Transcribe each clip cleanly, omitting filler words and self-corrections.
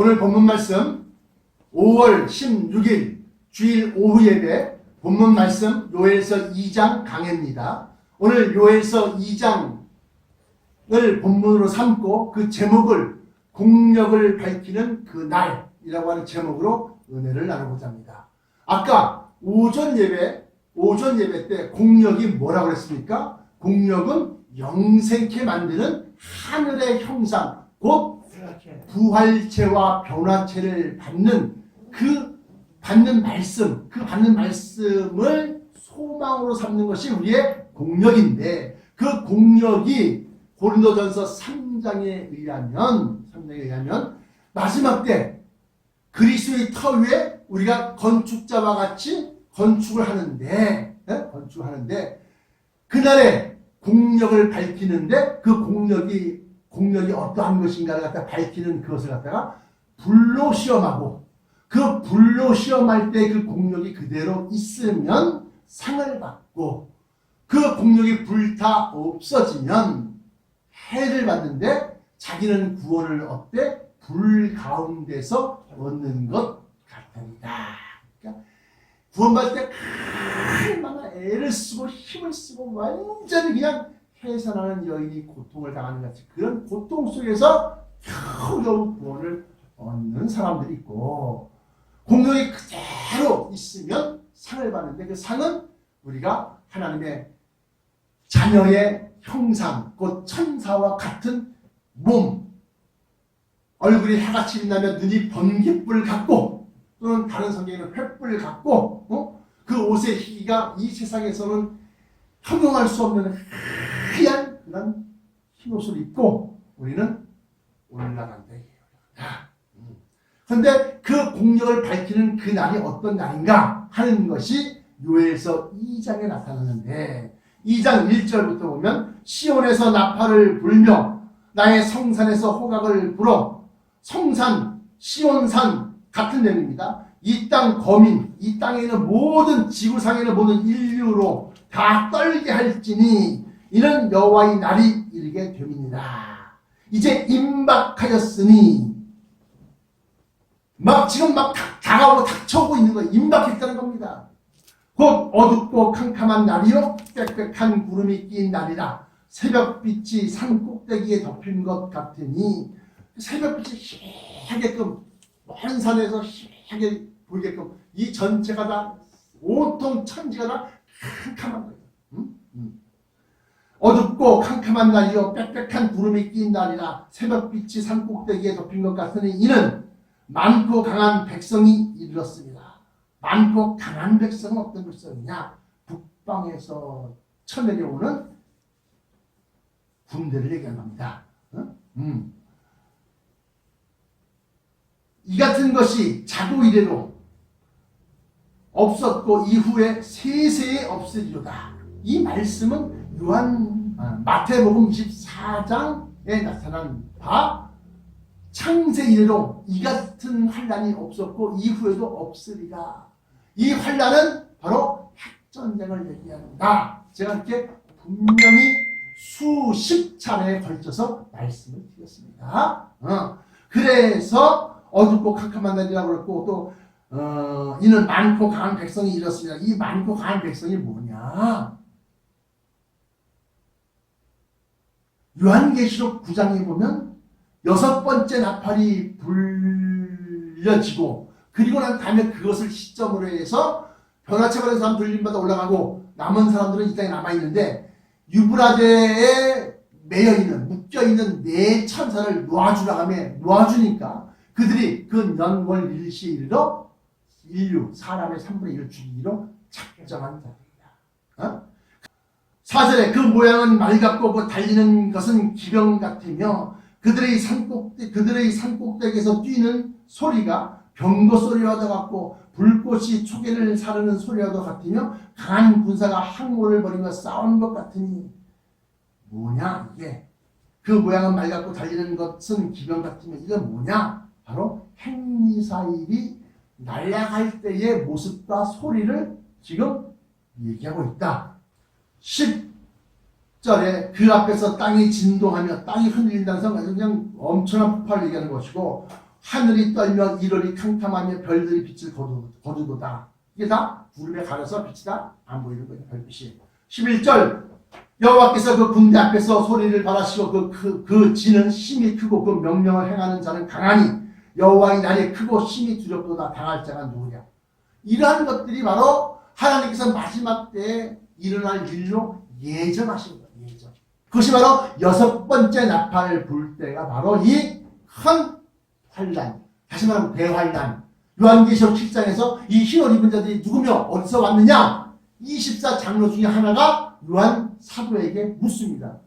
오늘 본문 말씀 5월 16일 주일 오후 예배 본문 말씀 요엘서 2장 강해입니다. 오늘 요엘서 2장을 본문으로 삼고 그 제목을 공력을 밝히는 그 날이라고 하는 제목으로 은혜를 나누고자 합니다. 아까 오전 예배 때 공력이 뭐라고 그랬습니까? 공력은 영생케 만드는 하늘의 형상, 곧 부활체와 변화체를 받는 말씀, 그 받는 말씀을 소망으로 삼는 것이 우리의 공력인데, 그 공력이 고린도전서 3장에 의하면 마지막 때 그리스도의 터 위에 우리가 건축자와 같이 건축을 하는데 그날에 공력을 밝히는데, 그 공력이 어떠한 것인가를 갖다 밝히는 그것을 갖다가 불로 시험하고, 그 불로 시험할 때 그 공력이 그대로 있으면 상을 받고, 그 공력이 불타 없어지면 해를 받는데 자기는 구원을 얻되 불 가운데서 얻는 것 같습니다. 그러니까 구원받을 때 얼마나 애를 쓰고 힘을 쓰고 완전히 그냥 해산하는 여인이 고통을 당하는 같이 그런 고통 속에서 겨우겨우 구원을 얻는 사람들이 있고, 공력이 그대로 있으면 상을 받는데, 그 상은 우리가 하나님의 자녀의 형상, 곧 천사와 같은 몸, 얼굴이 해같이 빛나며 눈이 번갯불 같고, 또는 다른 성경에는 횃불 같고, 그 옷의 희가 이 세상에서는 형용할 수 없는 하얀 그런 흰옷을 입고 우리는 올라간다. 그런데 그 공력을 밝히는 그 날이 어떤 날인가 하는 것이 요엘서 2장에 나타나는데, 2장 1절부터 보면 시온에서 나팔을 불며 나의 성산에서 호각을 불어, 성산, 시온산 같은 내용입니다. 이 땅 거민, 이 땅에 있는 모든, 지구상에 있는 모든 인류로 다 떨게 할지니 이는 여호와의 날이 이르게 됨이니라. 이제 임박하였으니, 지금 다가오고 닥쳐오고 있는 거예요. 임박했다는 겁니다. 곧 어둡고 캄캄한 날이요 빽빽한 구름이 낀 날이라. 새벽빛이 산 꼭대기에 덮인 것 같으니, 새벽빛이 희하게끔 먼 산에서 희하게 보이게끔 이 전체가 다 온통 천지가 다 캄캄한 거예요. 어둡고 캄캄한 날이요 빽빽한 구름이 낀 날이라. 새벽빛이 산 꼭대기에 덮인 것 같으니 이는 많고 강한 백성이 이르렀습니다. 많고 강한 백성은 어떤 백성이냐? 북방에서 쳐내려오는 군대를 얘기하는 겁니다. 이 같은 것이 자고 이래로 없었고 이후에 세세에 없으리로다. 이 말씀은 마태복음 24장에 나타난 바 창세 이래로 이 같은 환란이 없었고 이후에도 없으리라. 이 환란은 바로 핵전쟁을 얘기한다. 제가 이렇게 분명히 수십 차례에 걸쳐서 말씀을 드렸습니다. 그래서 어둡고 캄캄한 날이라고 그랬고, 또 이는 많고 강한 백성이 이렇습니다. 이 많고 강한 백성이 뭐냐? 요한계시록 9장에 보면 6번째 나팔이 불려지고, 그리고 난 다음에 그것을 시점으로 해서 변화체 받은 사람 들림마다 올라가고 남은 사람들은 이 땅에 남아있는데, 유브라데에 매여있는 묶여있는 네 천사를 놓아주니까 그들이 그 연월 일시에 이르러 인류 사람의 3분의 1을 죽이기로 작정한 자들이다. 4절에 그 모양은 말 같고 그 달리는 것은 기병 같으며 그들의 산꼭대기에서 뛰는 소리가 병거 소리와도 같고 불꽃이 초계를 사르는 소리와도 같으며 강한 군사가 항모를 벌이며 싸우는 것 같으니, 뭐냐 이게? 그 모양은 말 같고 달리는 것은 기병 같으며 이건 뭐냐? 바로 핵미사일이 날아갈 때의 모습과 소리를 지금 얘기하고 있다. 10절에 그 앞에서 땅이 진동하며 땅이 흔들린다는 것은 그냥 엄청난 폭발을 얘기하는 것이고, 하늘이 떨며 일월이 캄캄하며 별들이 빛을 거두도다. 이게 다 구름에 가려서 빛이 다 안 보이는 거예요. 별빛이. 11절 여호와께서 그 군대 앞에서 소리를 발하시고 그 지는 심히 크고 그 명령을 행하는 자는 강하니 여호와의 날이 크고 심히 두렵도다. 당할 자가 누구냐. 이러한 것들이 바로 하나님께서 마지막 때에 일어날 일로 예정하신 거예요. 예정. 그것이 바로 6번째 나팔을 불 때가 바로 이 큰 환란, 다시 말하면 대환란. 요한계시록 7장에서 이 흰옷 입은 자들이 누구며 어디서 왔느냐? 24장로 중에 하나가 요한 사도에게 묻습니다.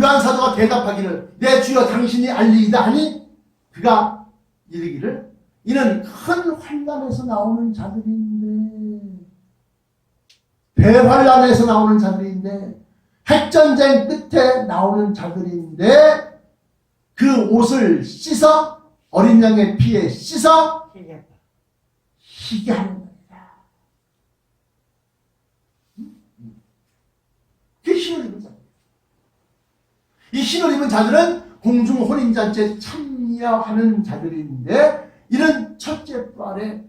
요한 사도가 대답하기를 내 주여 당신이 알리이다 하니 그가 이르기를 이는 큰 환란에서 나오는 자들인데, 대환란에서 나오는 자들인데, 핵전쟁 끝에 나오는 자들인데 그 옷을 씻어 어린 양의 피에 씻어 희게 하는 겁니다. 그게 흰옷 입은 자들. 이 흰옷 입은 자들은 공중 혼인잔치에 참여하는 자들인데 이는 첫째 부활에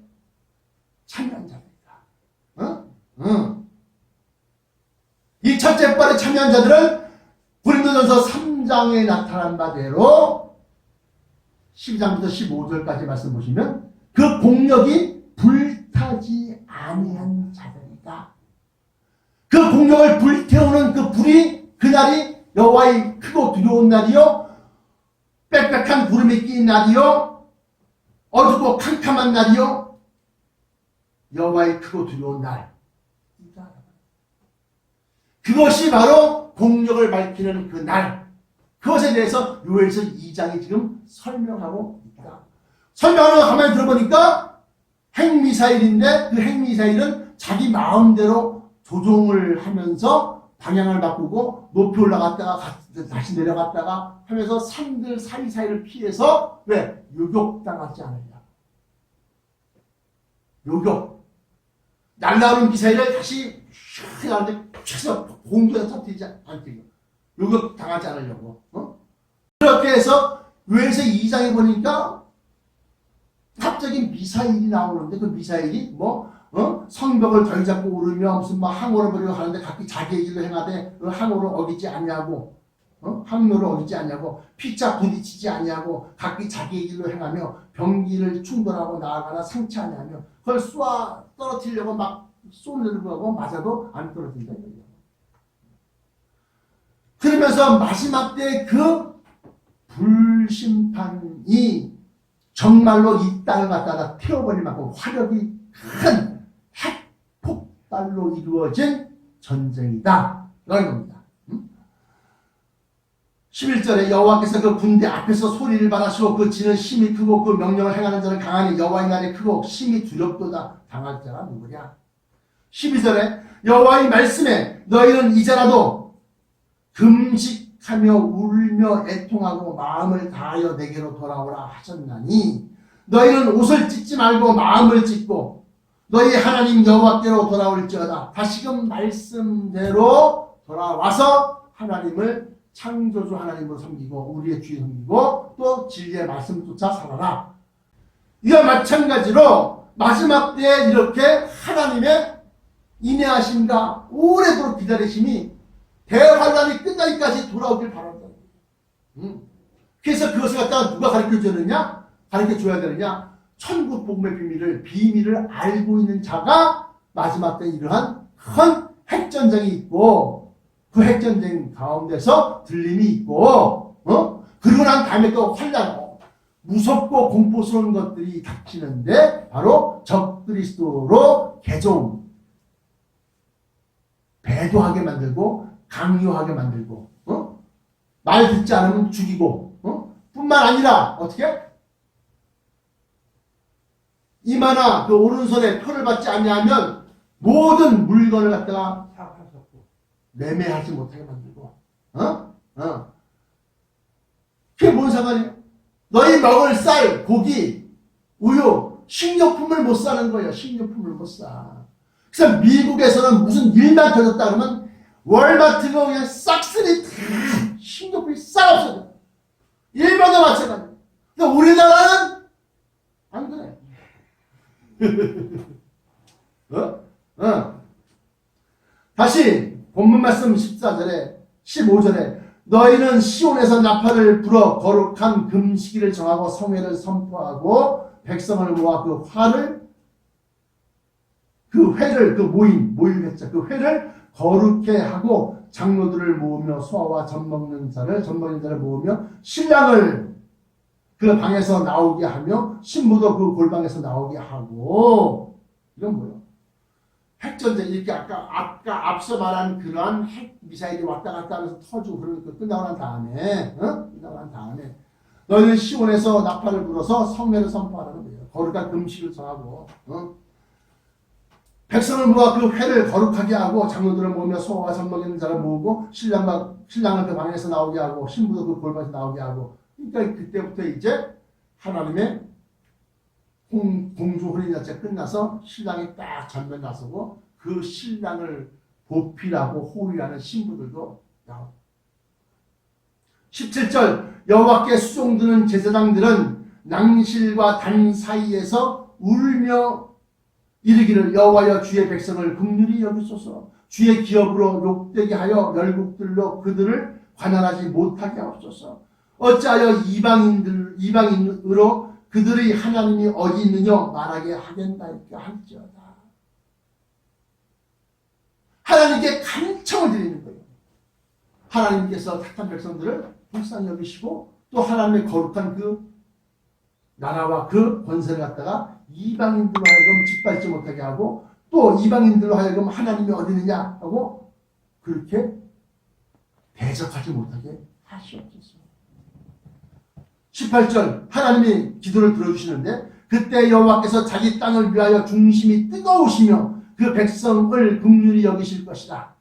참여한 자들이다. 이 첫째 부활에 참여한 자들은 고린도전서 3장에 나타난 바대로 12장부터 15절까지 말씀 보시면 그 공력이 불타지 아니한 자들이다. 그 공력을 불태우는 그 불이 그날이 여호와의 크고 두려운 날이요, 빽빽한 구름이 낀 날이요, 어둡고 캄캄한 날이요, 여호와의 크고 두려운 날. 그것이 바로 공력을 밝히는 그 날. 그것에 대해서 요엘서 2장이 지금 설명하고 있다. 설명하는 거 가만히 들어보니까 핵미사일인데 그 핵미사일은 자기 마음대로 조종을 하면서 방향을 바꾸고 높이 올라갔다가 다시 내려갔다가 하면서 산들 사이사이를 피해서 왜? 요격당하지 않으려. 요격. 날라오는 미사일을 다시 슉 하는데 슉 공중에서 터뜨리지 않게 요격당하지 않으려고. 그렇게 해서 요엘서 2장에 보니까 갑자기 미사일이 나오는데 그 미사일이 성벽을 덜 잡고 오르며 무슨 항로를 버리고 하는데 각기 자기의 길로 행하되 항로를 어기지 않냐고, 항로를 어기지 않냐고, 피차 부딪히지 않냐고, 각기 자기의 길로 행하며 병기를 충돌하고 나아가나 상처하냐 하며 그걸 쏘아 떨어뜨리려고 막 쏘려고 하고 맞아도 안 떨어진다. 그러면서 마지막 때 그 불심판이 정말로 이 땅을 갖다가 태워버릴 만큼 화력이 큰 핵폭발로 이루어진 전쟁이다. 이런 겁니다. 11절에 여호와께서 그 군대 앞에서 소리를 발하시고 그 지는 심히 크고 그 명령을 행하는 자는 강하니 여호와의 날이 크고 심히 두렵도다. 당할 자가 누구냐? 12절에 여호와의 말씀에 너희는 이제라도 금식하며 울며 애통하고 마음을 다하여 내게로 돌아오라 하셨나니 너희는 옷을 찢지 말고 마음을 찢고 너희 하나님 여호와께로 돌아올지어다. 다시금 말씀대로 돌아와서 하나님을 창조주 하나님으로 섬기고 우리의 주에 섬기고 또 진리의 말씀 쫓아 살아라. 이와 마찬가지로 마지막 때에 이렇게 하나님의 인내하심과 오래도록 기다리심이 대환란이 끝나기까지 돌아오길 바란다. 그래서 그것을 갖다가 누가 가르쳐주느냐? 가르쳐줘야 되느냐? 천국 복음의 비밀을 알고 있는 자가 마지막 때 이러한 큰 핵전쟁이 있고 그 핵전쟁 가운데서 들림이 있고 그리고 난 다음에 또 환란, 무섭고 공포스러운 것들이 닥치는데 바로 적그리스도로 개종, 배도하게 만들고 강요하게 만들고 말 듣지 않으면 죽이고 뿐만 아니라 어떻게? 이마나 그 오른손에 표를 받지 않냐면 모든 물건을 갖다가 매매하지 못하게 만들고 그게 뭔 상관이에요? 너희 먹을 쌀, 고기, 우유, 식료품을 못 사는 거예요. 식료품을 못 사. 그래서 미국에서는 무슨 일만 터졌다 그러면 월마트가 그냥 싹쓸이 식료품이 싹 없어져. 일본도 마찬가지예요. 그러니까 우리나라는 다시 본문 말씀 14절에 15절에 너희는 시온에서 나팔을 불어 거룩한 금식일을 정하고 성회를 선포하고 백성을 모아 모일 회자 그 회를 거룩해 하고 장로들을 모으며 소아와 젖먹는 자를 모으며 신랑을 그 방에서 나오게 하며 신부도 그 골방에서 나오게 하고. 이건 뭐예요? 핵전쟁 이렇게 아까 앞서 말한 그러한 핵 미사일이 왔다 갔다 하면서 터지고 그러는 거 끝나고 난 다음에 너희는 시온에서 나팔을 불어서 성례를 선포하라는 거예요. 거룩한 금식을 정하고 백성을 모아 그 회를 거룩하게 하고 장로들을 모으며 소와 젖먹이는 자를 모으고 신랑을 그 방에서 나오게 하고 신부도 그 골방에서 나오게 하고. 그러니까 그때부터 이제 하나님의 공주 혼인잔치가 끝나서 신랑이 딱 전면 나서고 그 신랑을 보필하고 호위하는 신부들도 나오고. 17절 여호와께 수종드는 제사장들은 낭실과 단 사이에서 울며 이르기를 여호와여 주의 백성을 긍휼히 여기소서. 주의 기업으로 욕되게 하여 열국들로 그들을 관할하지 못하게 하옵소서. 어찌하여 이방인으로 그들의 하나님이 어디 있느냐 말하게 하겠나이까 할지어다. 하나님께 간청을 드리는 거예요. 하나님께서 택한 백성들을 불쌍히 여기시고 또 하나님의 거룩한 그 나라와 그 권세를 갖다가 이방인들로 하여금 짓밟지 못하게 하고 또 이방인들로 하여금 하나님이 어디 있느냐 하고 그렇게 대적하지 못하게 하시옵소서. 18절 하나님이 기도를 들어주시는데 그때 여호와께서 자기 땅을 위하여 중심이 뜨거우시며 그 백성을 긍휼히 여기실 것이다.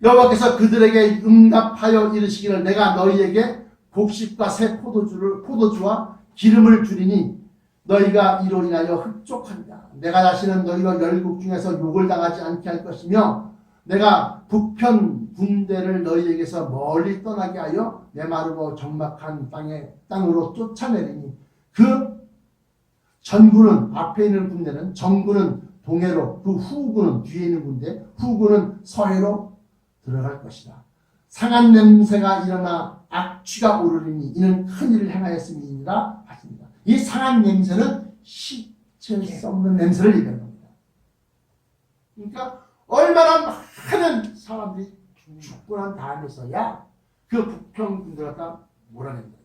여호와께서 그들에게 응답하여 이르시기를 내가 너희에게 곡식과 새 포도주와 기름을 주리니 너희가 이로 인하여 흡족하리라. 내가 다시는 너희가 열국 중에서 욕을 당하지 않게 할 것이며 내가 북편 군대를 너희에게서 멀리 떠나게 하여 메마르고 적막한 땅으로 쫓아내리니 그 전군은 앞에 있는 군대는 정군은 동해로 그 후군은 뒤에 있는 군대 후군은 서해로 들어갈 것이다. 상한 냄새가 일어나 악취가 오르리니 이는 큰 일을 행하였음이니라 하십니다. 이 상한 냄새는 시체 썩는 냄새를 얘기하는 겁니다. 그러니까 얼마나 많은 사람들이 죽고 난 다음에서야 그 북평군들 갖다 몰아낸다.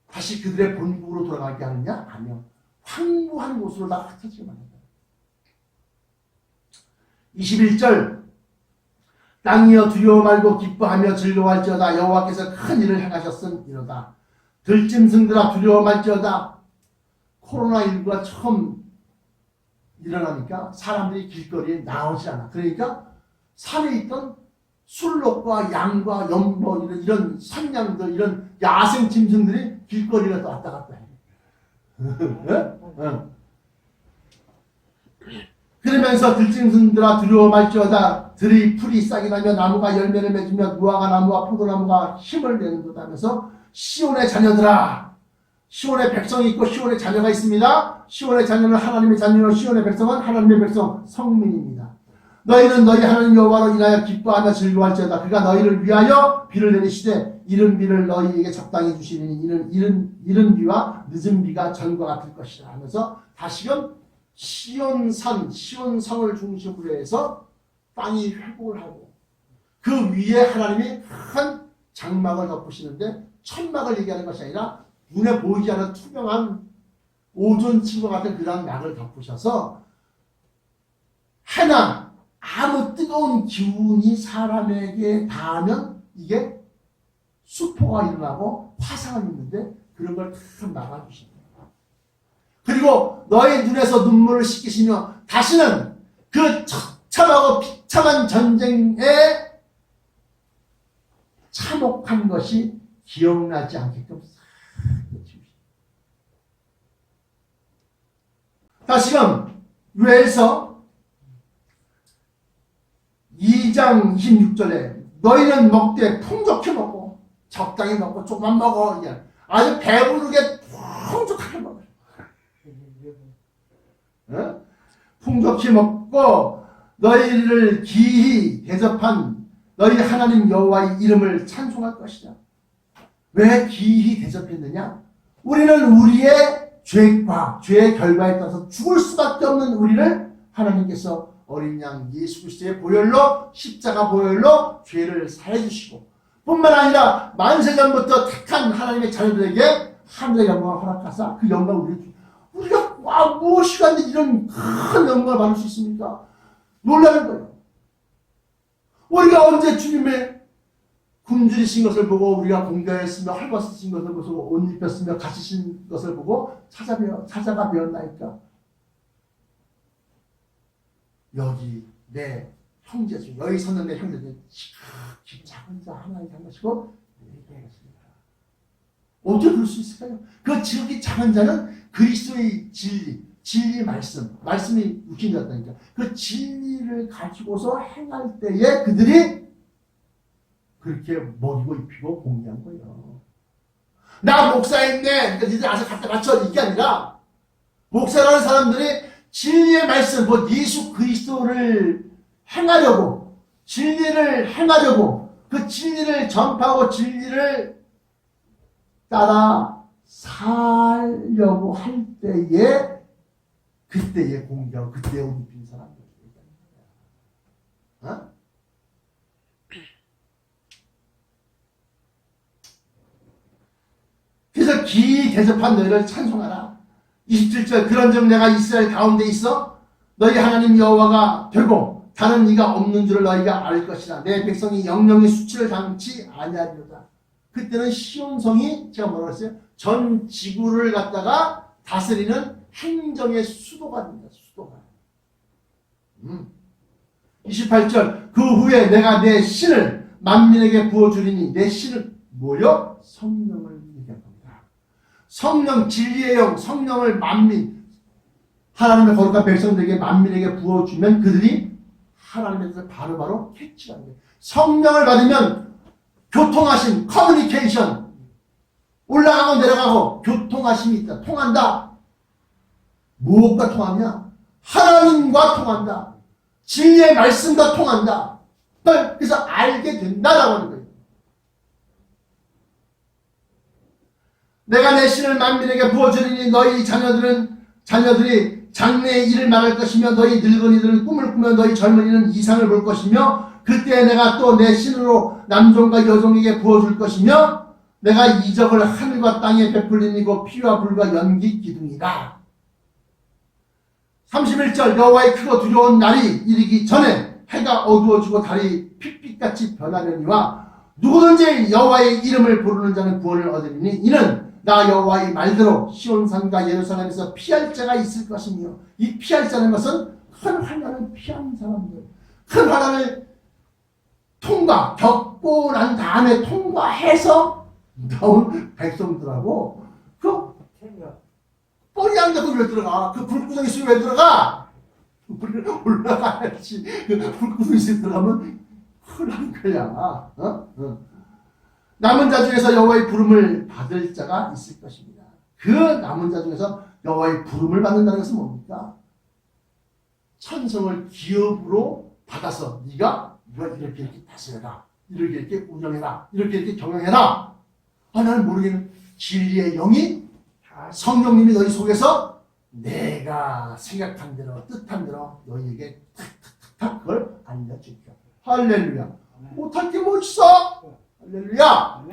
다시 그들의 본국으로 돌아가게 하느냐? 아니요. 황무한 곳으로 다 흩어지게 만든다. 21절 땅이여 두려워 말고 기뻐하며 즐거워할지어다. 여호와께서 큰 일을 행하셨음이로다. 들짐승들아 두려워 말지어다. 코로나19가 처음 일어나니까 사람들이 길거리에 나오지 않아. 그러니까 산에 있던 술록과 양과 염보 이런 산양들 이런 야생 짐승들이 길거리에 왔다 갔다 해. 그러면서 들짐승들아 두려워 말지어다. 들의 풀이 싹이 나며 나무가 열매를 맺으며 무화과 나무와 포도나무가 힘을 내는도다 하면서 시온의 자녀들아, 시온의 백성이 있고 시온의 자녀가 있습니다. 시온의 자녀는 하나님의 자녀요 시온의 백성은 하나님의 백성 성민입니다. 너희는 너희 하나님 여호와로 인하여 기뻐하며 즐거워할지어다. 그가 너희를 위하여 비를 내리시되 이른 비를 너희에게 적당히 주시니 이는 이른 비와 늦은 비가 전과 같을 것이라 하면서 다시금 시온산 시온성을 중심으로 해서 땅이 회복을 하고 그 위에 하나님이 큰 장막을 덮으시는데 천막을 얘기하는 것이 아니라 눈에 보이지 않는 투명한 오존층과 같은 그런 막을 덮으셔서 해나 아무 뜨거운 기운이 사람에게 닿으면 이게 수포가 일어나고 화상을 입는데 그런 걸 다 막아주십니다. 그리고 너의 눈에서 눈물을 씻기시며 다시는 그 처참하고 비참한 전쟁에 참혹한 것이 기억나지 않게끔 다시금 요엘서 2장 26절에 너희는 먹되 풍족히 먹고 적당히 먹고 조금만 먹어. 아주 배부르게 풍족하게 먹어요. 풍족히 먹고 너희를 기히 대접한 너희 하나님 여호와의 이름을 찬송할 것이다. 왜 기히 대접했느냐? 우리는 우리의 죄과 죄의 결과에 따라서 죽을 수밖에 없는 우리를 하나님께서 어린 양 예수 그리스도의 보혈로 십자가 보혈로 죄를 사해 주시고 뿐만 아니라 만세전부터 택한 하나님의 자녀들에게 하늘의 영광을 허락하사 그 영광을 우리가 무엇이 간데 이런 큰 영광을 받을 수 있습니까? 놀라는 거예요. 우리가 언제 주님의 굶주리신 것을 보고 우리가 공개했으며 헐벗으신 것을 보고 옷 입혔으며 갇히신 것을 보고 찾아가 배웠나이까? 여기 내 형제 중 여기 서는 내 형제 중 지극히 작은 자 하나님 한 것이고 내게 했습니다. 어떻게 그럴 수 있을까요? 그 지극히 작은 자는 그리스도의 진리 말씀이 육신이었다니까. 그 진리를 가지고서 행할 때에 그들이 그렇게 먹이고 입히고 공개한 거예요. 나 목사인데 니들 아서 갖다 맞춰 이게 아니라 목사라는 사람들이 진리의 말씀, 예수 그리스도를 행하려고 진리를 행하려고 그 진리를 전파하고 진리를 따라 살려고 할 때에 그때에 공개하고 그때에 옷 입힌 사람들. 어? 그래서 기이 대접한 너희를 찬송하라. 27절 그런즉 내가 이스라엘 가운데 있어 너희 하나님 여호와가 되고 다른 이가 없는 줄을 너희가 알 것이라. 내 백성이 영영의 수치를 당치 아니하리로다. 그때는 시온성이 제가 뭐라고 했어요? 전 지구를 갖다가 다스리는 행정의 수도가 됩니다. 수도가. 28절 그 후에 내가 내 신을 만민에게 부어주리니 내 신은 뭐요? 성령을 얘기한 겁니다. 성령 진리의 영 성령을 만민 하나님의 거룩한 백성들에게 만민에게 부어주면 그들이 하나님에 대해서 바로바로 캐치하는 거예요. 성령을 받으면 교통하심, 커뮤니케이션 올라가고 내려가고 교통하심이 있다. 통한다. 무엇과 통하냐? 하나님과 통한다. 진리의 말씀과 통한다. 그래서 알게 된다라고 하는 거예요. 내가 내 신을 만민에게 부어주리니 너희 자녀들이 장래의 일을 말할 것이며 너희 늙은이들은 꿈을 꾸며 너희 젊은이는 이상을 볼 것이며 그때 내가 또 내 신으로 남종과 여종에게 부어줄 것이며 내가 이적을 하늘과 땅에 베풀리니고 피와 불과 연기 기둥이다. 31절 여호와의 크고 두려운 날이 이르기 전에 해가 어두워지고 달이 핏빛같이 변하려니와 누구든지 여호와의 이름을 부르는 자는 구원을 얻으리니 이는 나 여호와의 말대로 시온산과 예루살렘에서 피할 자가 있을 것이며 이 피할 자는 것은 큰 환난을 피한 사람들 큰 환난을 겪고 난 다음에 통과해서 나온 백성들하고 그 뻘이 안 되고 왜 들어가? 그 불구덩이 속에 왜 들어가? 올라가야지. 그 불구덩이 속에 들어가면 큰일 난 거야. 남은 자 중에서 여호와의 부름을 받을 자가 있을 것입니다. 그 남은 자 중에서 여호와의 부름을 받는다는 것은 뭡니까? 천성을 기업으로 받아서 네가 이렇게 다스려라. 이렇게 운영해라. 이렇게 경영해라. 나는 모르겠는 진리의 영이 성령님이 너희 속에서 내가 생각한 대로 뜻한 대로 너희에게 탁탁탁 그걸 알려줄게. 할렐루야. 못할 게 뭐 있어? 할렐루야.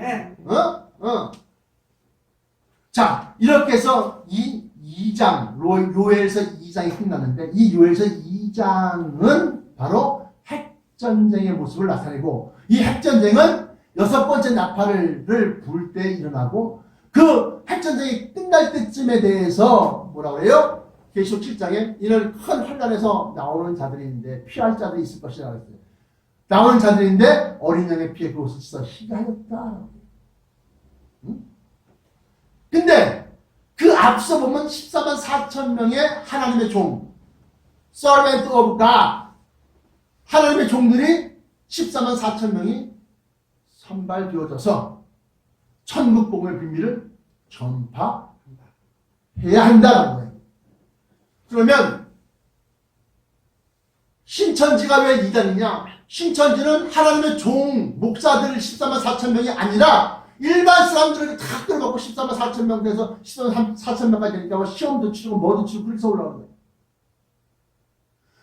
자, 이렇게 해서 이 2장 요엘서 2장이 끝났는데 이 요엘서 2장은 바로 핵전쟁의 모습을 나타내고 이 핵전쟁은 6번째 나팔을 불 때 일어나고 그 핵전쟁이 끝날 때쯤에 대해서 뭐라고 해요? 계시록 7장에 이는 큰 환난에서 나오는 자들인데 피할 자들이 있을 것이라고 했어요. 나오는 자들인데 어린 양의 피에 그것을 씻어 희게 하였다. 근데 그 앞서 보면 14만 4천 명의 하나님의 종 Servant of God 하나님의 종들이 14만 4천 명이 선발되어져서 천국 복음의 비밀을 전파해야 한다라고 해요. 그러면 신천지가 왜 이단이냐? 신천지는 하나님의 종, 목사들 14만 4천 명이 아니라 일반 사람들에게 다 끌어먹고 14만 4천 명 돼서 14만 4천 명까지 되니까 뭐 시험도 치르고 뭐도 치르고 그래서 올라오는 거예요.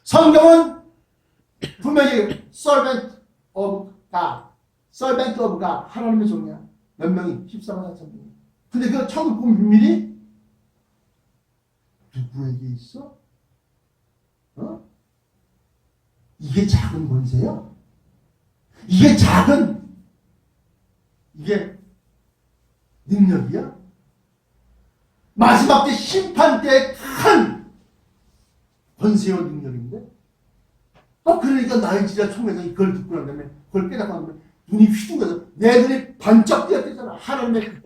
성경은 분명히 servant of God, servant of God, 하나님의 종이야. 몇 명이? 14만 4천 명이. 근데 그 천국 비밀이 누구에게 있어? 이게 작은 권세요? 이게 능력이야? 마지막 때 심판 때 큰 권세와 능력인데? 그러니까 나의 지자 총회장이 그걸 듣고 난 다음에 그걸 깨닫고 난 다음에 눈이 휘둥그러서 내 눈이 번쩍 뜨였잖아. 하나님의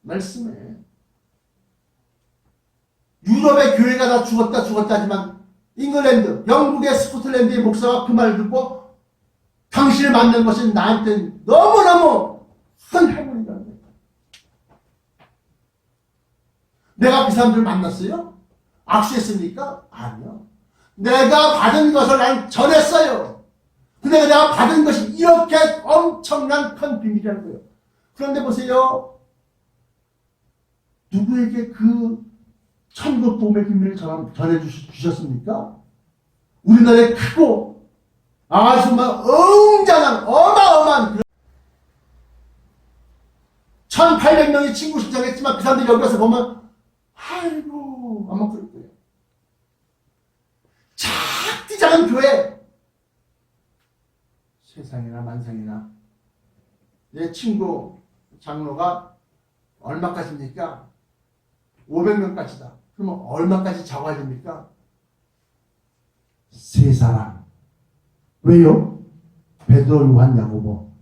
말씀에 유럽의 교회가 다 죽었다 하지만 잉글랜드, 영국의 스코틀랜드의 목사가 그 말을 듣고 당신을 만난 것은 나한테는 너무너무 큰 행운이라는 거예요. 내가 그 사람들을 만났어요? 악수했습니까? 아니요. 내가 받은 것을 난 전했어요. 근데 내가 받은 것이 이렇게 엄청난 큰 비밀이라는 거예요. 그런데 보세요. 누구에게 그 천국 복음의 비밀을 전해주셨습니까? 우리나라에 크고 아주 막 웅장한 어마어마한 1800명이 친구 신청했지만 그 사람들이 여기 와서 보면 아이고 아마 그럴 거예요. 작디 작은 교회 세상이나 만상이나 내 친구 장로가 얼마까지입니까? 500명까지다. 그러면 얼마까지 작아야 됩니까? 3사람. 왜요? 베드로, 요한, 야고보.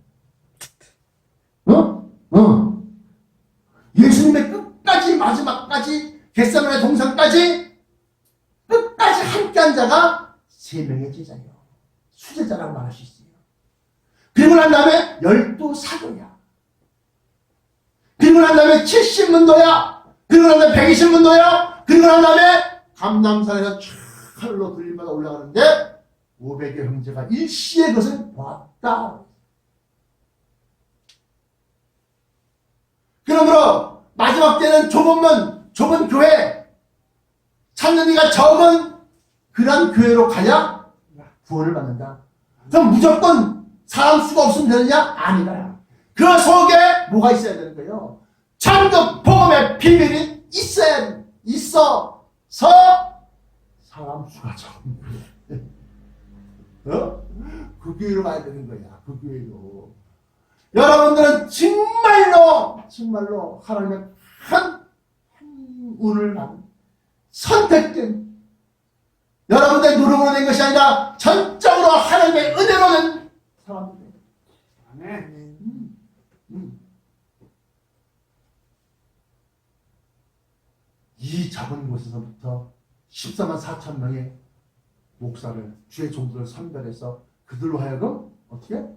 예수님의 끝까지 마지막까지 겟세마네 동산까지 끝까지 함께한 자가 3명의 제자예요. 수제자라고 말할 수 있어요. 그리고 난 다음에 12사도야. 그리고 난 다음에 70문도야. 그리고 난 다음에 120문도야. 그리고 난 다음에 감남산에서 칼로 들림마다 올라가는데 500여 형제가 일시에 그것을 보았다. 그러므로 마지막 때는 좁은 교회, 찾는 이가 적은 그런 교회로 가야 구원을 받는다. 그럼 무조건 사람 수가 없으면 되느냐? 아니다. 그 속에 뭐가 있어야 되는 거예요? 천국 복음의 비밀이 있어서 사람 수가 적은 교회. 그 교회로 가야 되는 거야. 그 교회로. 여러분들은 정말로 하나님의 큰 운을 받은 선택된 여러분들의 노력으로 된 것이 아니라 전적으로 하나님의 은혜로 된 사람들이에요. 아멘. 이 작은 곳에서부터 14만 4천 명의 목사를 주의 종들을 선별해서 그들로 하여금 어떻게?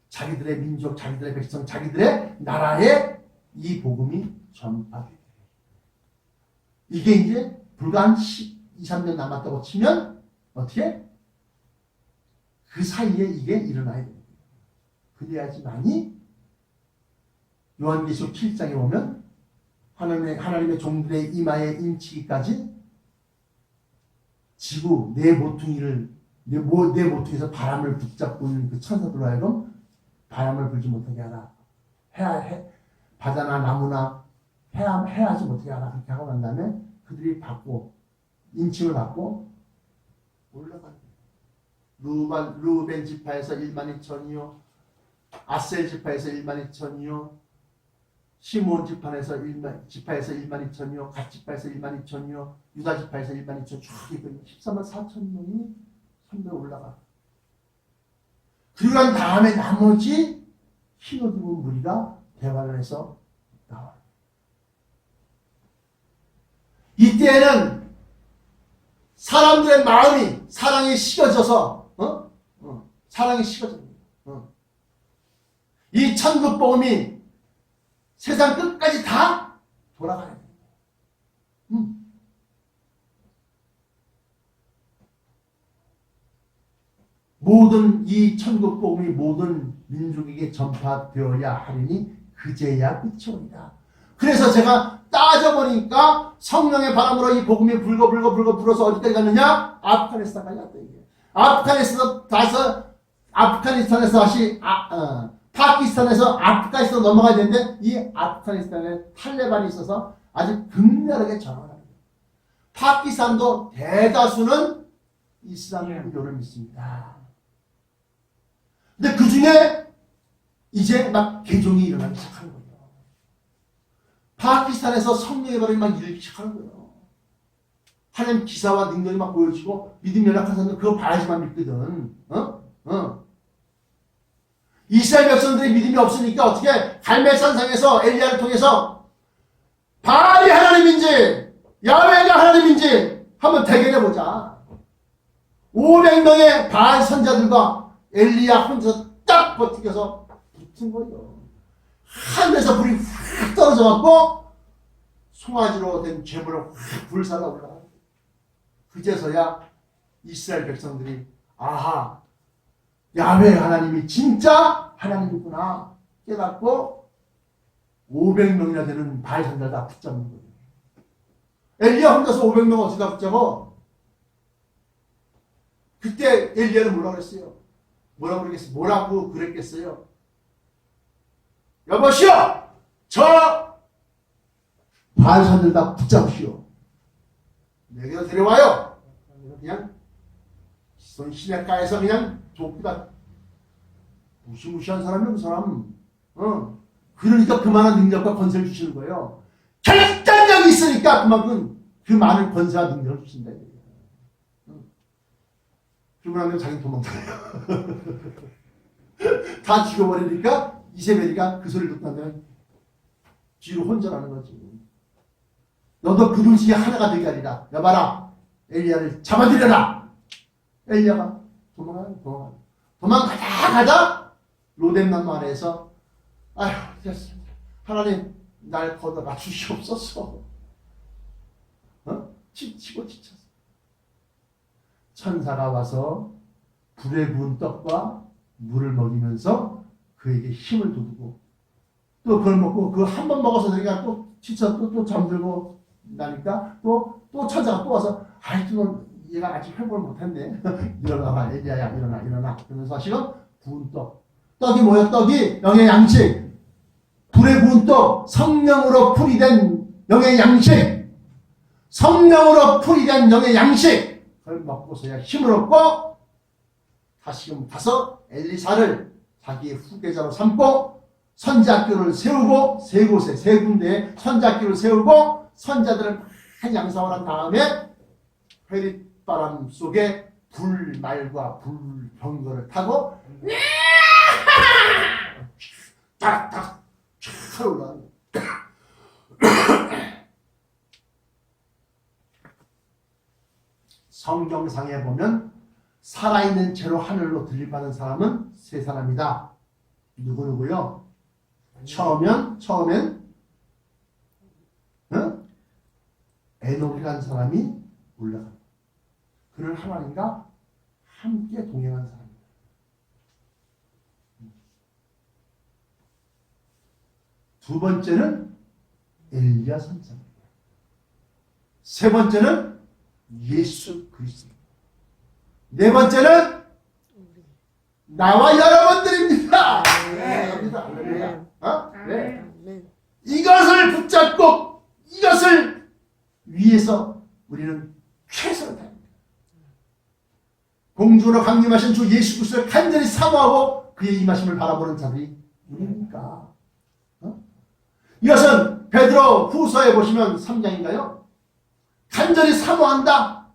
자기들의 민족, 자기들의 백성, 자기들의 나라에 이 복음이 전파되게. 이게 이제 불과 한 2, 3년 남았다고 치면 어떻게? 그 사이에 이게 일어나야 됩니다. 그래야지만이 요한계시록 7장에 보면 하나님의 종들의 이마에 임치기까지 지구 내 모퉁이에서 바람을 붙잡고 있는 그 천사들로 하여금 바람을 불지 못하게 하라. 바다나 나무나 해하지 못하게 하라. 그렇게 하고 난 다음에 그들이 인침을 받고 올라간 루벤 지파에서 1만 2천이요. 아셀 지파에서 1만 2천이요. 시몬 지파에서 1만 2천이요. 갓 지파에서 1만 2천이요. 유다 지파에서 1만 2천 쫙 14만 4천 명이 선배에 올라가. 그리고 난 다음에 나머지 흰옷 입은 무리가 대화를 해서 나와요. 이때에는 사람들의 마음이 사랑이 식어져서 사랑이 식어집니다. 이 천국 복음이 세상 끝까지 다 돌아가야 됩니다. 모든 이 천국 복음이 모든 민족에게 전파되어야 하리니 그제야 끝이 오리라. 그래서 제가 따져보니까 성령의 바람으로 이 복음이 불고 불어서 어디까지 갔느냐? 아프가니스탄까지 갔다. 이게. 아프가니스탄에서 다시 파키스탄에서 아프가니스탄 넘어가야 되는데 이 아프가니스탄에 탈레반이 있어서 아주 극렬하게 저항을 합니다. 파키스탄도 대다수는 이슬람교를 믿습니다. 근데 그 중에 이제 막 개종이 일어나기 시작하는 거예요. 파키스탄에서 성령의 바람이 막 일기 시작하는 거예요. 하나님 기사와 능력이 막 보여지고 믿음 연약한 사람들 그거 봐야지만 믿거든. 이스라엘 백성들이 믿음이 없으니까 어떻게 갈멜산상에서 엘리야를 통해서 바알이 하나님인지 야훼가 하나님인지 한번 대결해보자. 500명의 바알 선자들과 엘리야 혼자 딱 버티겨서 붙은 거예요. 하늘에서 불이 확 떨어져갖고 송아지로 된 괴물을 확 불살라 올라가요. 그제서야 이스라엘 백성들이 아하 야훼 하나님이 진짜 하나님이구나 깨닫고 500명이나 되는 바알 선자를 다 붙잡는 거예요. 엘리야 혼자서 500명 어디다 붙잡아? 그때 엘리야는 뭐라고 그랬어요? 뭐라고 그랬겠어요? 여보시오! 저 바알 선자들 다 붙잡으시오. 내게로 데려와요. 그냥 손 시냇가에서 그냥 돕기다. 무시무시한 사람이요, 그 사람. 그러니까 그만한 능력과 권세를 주시는 거예요. 결단력이 있으니까 그만큼 그 많은 권세와 능력을 주신다. 그러고 나면 자기는 도망가요. 다 죽여버리니까 이세벨이가 그 소리를 듣고 나면 뒤로 혼전하는 거지. 너도 그 중에 하나가 되게 하리라. 여봐라, 엘리야를 잡아들여라. 엘리야가 도망가다 로뎀나무 아래에서 아휴 됐습니다. 하나님 날 걷어가 주시옵소서. 지치고 지쳤어. 천사가 와서 불에 구운 떡과 물을 먹이면서 그에게 힘을 돋우고 또 그걸 먹고 그 한 번 먹어서 내가 또 지쳐 또 잠들고 나니까 또 천사가 또 와서 아이고 얘가 아직 회복을 못했네. 일어나봐 엘리야야 일어나 그러면서 지금 구운 떡이 뭐야? 떡이 영의 양식, 불에 구운 떡, 성령으로 풀이된 영의 양식, 성령으로 풀이된 영의 양식 그걸 먹고서야 힘을 얻고 다시금 가서 엘리사를 자기의 후계자로 삼고 선지학교를 세우고 세 곳에 세 군데에 선지학교를 세우고 선자들을 한 양성을 한 다음에 회릿바람 속에 불말과 불병거를 타고 딱딱 쫙 올라가요. 성경상에 보면 살아있는 채로 하늘로 들림받은 사람은 세 사람이다. 누구누구요? 처음엔 에녹이라는 사람이 올라간다. 그는 하나님과 함께 동행한 사람이다. 두 번째는 엘리야 선지자입니다. 세 번째는 예수 그리스도. 네 번째는 나와 여러분들입니다. 네. 네. 이것을 붙잡고 이것을 위해서 우리는 최선을 다합니다. 공주로 강림하신 주 예수 그리스도를 간절히 사모하고 그의 임하심을 바라보는 자들이 우리입니까? 이것은 베드로 후서에 보시면 3장인가요? 간절히 사모한다는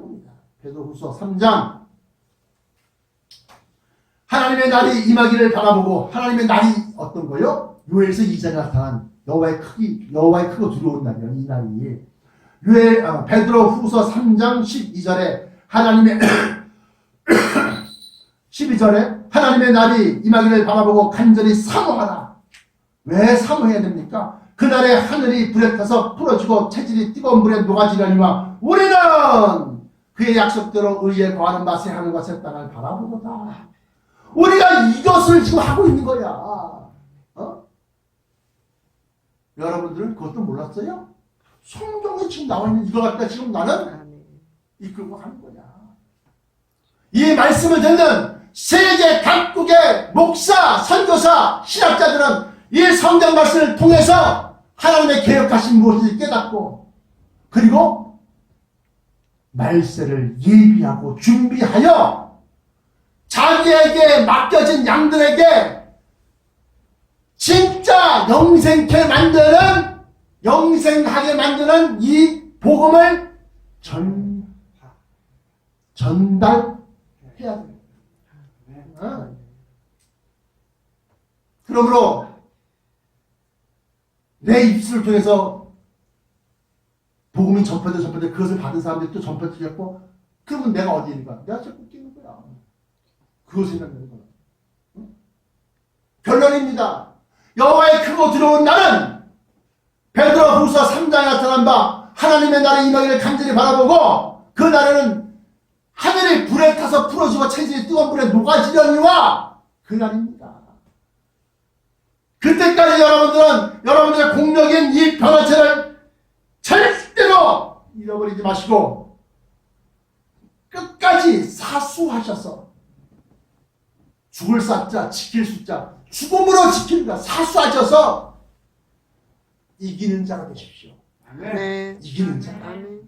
겁니다. 베드로 후서 3장. 하나님의 날이 임하기를 바라보고 하나님의 날이 어떤 거요? 요엘서 2장에 나타난 여호와의 크고 두려운 날이요. 이 날이 베드로 후서 3장 12절에 하나님의 12절에 하나님의 날이 임하기를 바라보고 간절히 사모하라. 왜 사모해야 됩니까? 그날에 하늘이 불에 타서 풀어지고 체질이 뜨거운 물에 녹아지려니와 우리는 그의 약속대로 의에 거하는 맛에 하는 것의 땅을 바라보고다. 우리가 이것을 지금 하고 있는 거야. 어? 여러분들은 그것도 몰랐어요? 성경에 지금 나와 있는 이거 갖다 지금 나는 이끌고 가는 거야. 이 말씀을 듣는 세계 각국의 목사, 선교사, 신학자들은 이 성경 말씀을 통해서 하나님의 계획하신 무엇인지 깨닫고 그리고 말세를 예비하고 준비하여 자기에게 맡겨진 양들에게 진짜 영생하게 만드는 이 복음을 전달해야 됩니다. 그러므로 내 입술을 통해서 복음이 전파돼 그것을 받은 사람들이 또 전파되었고 그러면 내가 어디에 있는 거야? 내가 자꾸 끼는 거야. 그것을 생각하는 거야. 결론입니다. 여호와의 크고 두려운 날은 베드로후서 3장에 나타난 바 하나님의 날의 임하기를 간절히 바라보고 그 날에는 하늘이 불에 타서 풀어지고 체질이 뜨거운 불에 녹아지려니와 그 날입니다. 그때까지 여러분들의 공력인 이 변화체를 절대로 잃어버리지 마시고 끝까지 사수하셔서 죽을 사자 지킬 수자 죽음으로 지킬까 사수하셔서 이기는 자가 되십시오. 네. 이기는 자. 아멘.